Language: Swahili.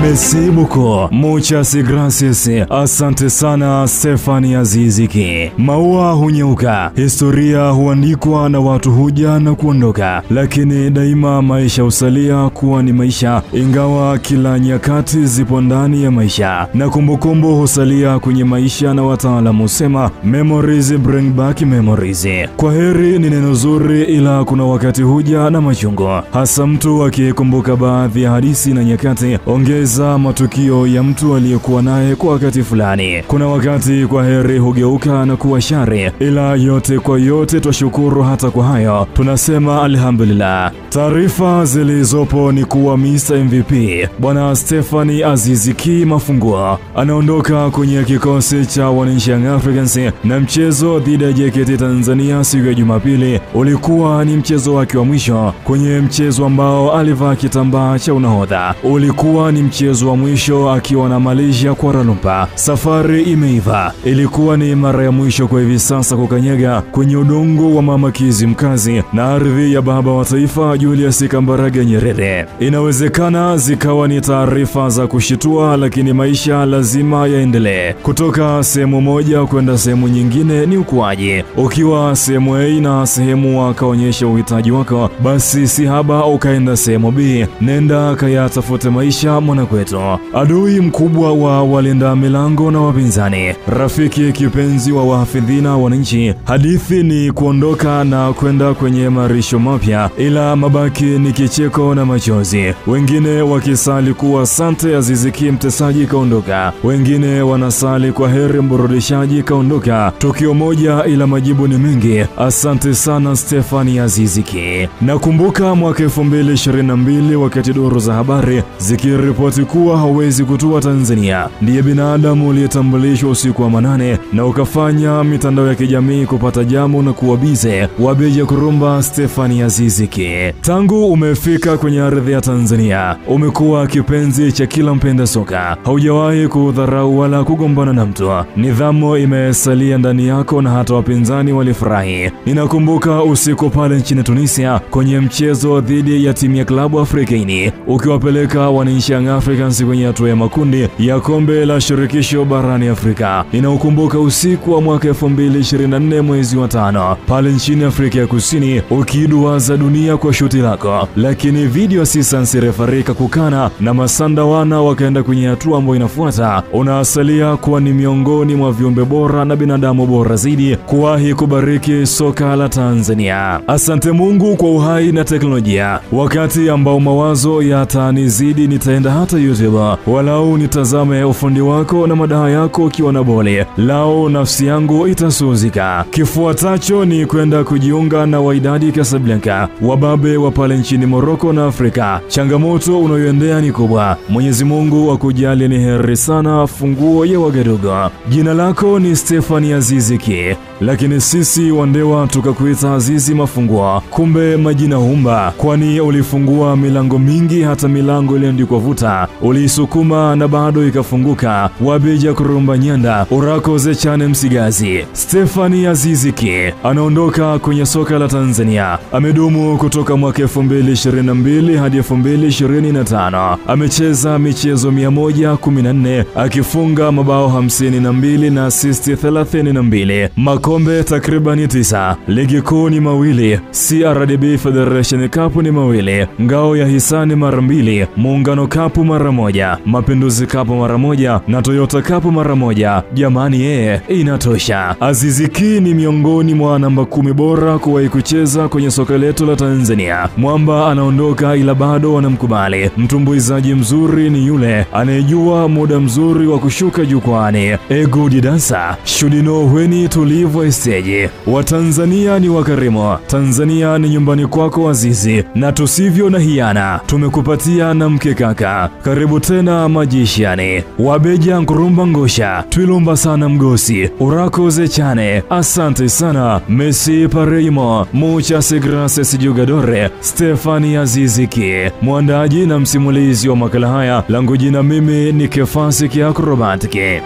Merci beaucoup. Muchas gracias. Asante sana Stephanie Aziz Ki. Maua hunyauka, historia huandikwa na watu huja na kuondoka, lakini daima maisha usalia kuwa ni maisha, ingawa kila nyakati zipo ndani ya maisha, na kumbukumbu husalia kwenye maisha, na wataalamu sema memories bring back memories. Kwa heri ni neno zuri, ila kuna wakati huja na machungu, hasa mtu akikumbuka baadhi ya hadithi na nyakati, ongeza matukio ya mtu aliyekuwa naye kwa wakati fulani. Kuna wakati kwa heri hugeuka na kuwa shari, ila yote kwa yote twashukuru hata kwa hayo, tunasema alhamdulillah. Taarifa zilizopo ni kuwa Mr. MVP Bwana Stephanie Aziz Ki Mafunguo anaondoka kwenye kikosi cha wananchi Young Africans, na mchezo dhidi ya JKT Tanzania siku ya Jumapili ulikuwa ni mchezo wake wa mwisho kwenye mchezo ambao alivaa kitambaa cha unahodha. Ulikuwa ni mchezo wa mwisho akiwa na Malaysia Kuala Lumpur. Safari imeiva, ilikuwa ni mara ya mwisho kwa hivi sasa kukanyaga kwenye udongo wa Mama Kizimkazi na ardhi ya baba wa taifa Julius Kambarage Nyerere. Inawezekana zikawa ni taarifa za kushitua, lakini maisha lazima yaendelee. Kutoka sehemu moja kwenda sehemu nyingine ni ukuaji. Ukiwa sehemu A na sehemu akaonyesha uhitaji wako, basi si haba ukaenda sehemu B, nenda kayatafute maisha mwanakwetu. Adui mkubwa wa walinda milango na wapinzani, rafiki kipenzi wa wahafidhina wananchi. Hadithi ni kuondoka na kwenda kwenye marisho mapya, ila mabaki ni kicheko na machozi. Wengine wakisali kuwa asante Aziz Ki mtesaji kaondoka, wengine wanasali kwa heri mburudishaji kaondoka. Tukio moja ila majibu ni mengi. Asante sana Stephanie Aziz Ki. Nakumbuka mwaka 2022 wakati duru za habari zikiripoti kuwa hawezi kutua Tanzania, ndiye binadamu aliyetambulishwa usiku wa manane na ukafanya mitandao ya kijamii kupata jamu na kuwa bize. Wabeja kurumba Stephanie Aziz Ki. Tangu umefika kwenye ardhi ya Tanzania, umekuwa kipenzi cha kila mpenda soka. Haujawahi kudharau wala kugombana na mtu. Nidhamu imesalia ndani yako na hata wapinzani walifurahi. Ninakumbuka usiku pale nchini Tunisia kwenye mchezo dhidi ya timu ya klabu Africaini, ukiwapeleka wananchi Young Africans kwenye hatua ya makundi ya kombe la shirikisho barani Afrika. Ninaukumbuka usiku wa mwaka 2024 mwezi wa 5 pale nchini Afrika ya Kusini, ukiduaza dunia kwa shuti lako, lakini video assistance referee kukana na masanda wana wakaenda kwenye hatua ambayo inafuata. Unaasalia kuwa ni miongoni mwa viumbe bora na binadamu bora zaidi kuwahi kubariki soka la Tanzania. Asante Mungu kwa uhai na teknolojia. Wakati ambao mawazo yatanizidi, nitaenda hata YouTube walau nitazame ufundi wako na madaha yako ukiwa na bole lao, nafsi yangu itasuzika. Kifuatacho ni kwenda kujiunga na Wydad Casablanca, wababe wa pale nchini Morocco na Afrika. Changamoto unayoendea ni kubwa. Mwenyezi Mungu akujali, ni heri sana funguo ya Wagadugu. Jina lako ni Stephanie Aziz Ki, lakini sisi Wandewa tukakuita Azizi Mafunguo. Kumbe majina humba, kwani ulifungua milango mingi, hata milango iliandikwa vuta ulisukuma na bado ikafunguka. Wabeja kurumba nyanda urakoze chane msigazi. Stephanie Aziz Ki anaondoka kwenye soka la Tanzania. Amedumu kutoka mwaka 2022 hadi 2025. Amecheza michezo 114 akifunga mabao 52 na assist 32. Makombe takribani 9. Ligi kuu ni mawili, CRDB Federation Cup ni mawili, Ngao ya Hisani mara 2, Muungano Cup mara 1, Mapinduzi Cup mara 1 na Toyota Cup mara 1. Jamani inatosha. Aziz Ki ni miongoni mwa namba 10 bora kuwahi kucheza kwenye soka letu la Tanzania. Mwamba anaondoka, ila bado wanamkubali. Mtumbuizaji mzuri ni yule anayejua muda mzuri wa kushuka jukwani. A good dancer should know when to leave stage. Watanzania ni wakarimu. Tanzania ni nyumbani kwako Azizi, na tusivyo na hiana tumekupatia na mke kaka. Karibu tena majishani. Wabeja nkurumba ngosha twilumba sana mgosi urakoze chane. Asante sana. Messi pareimo. Muchas gracias jugadore Stephanie Aziz Ki. Mwandaji na msimulizi wa makala haya, langu jina mimi ni Kefasi Kiakrobatiki.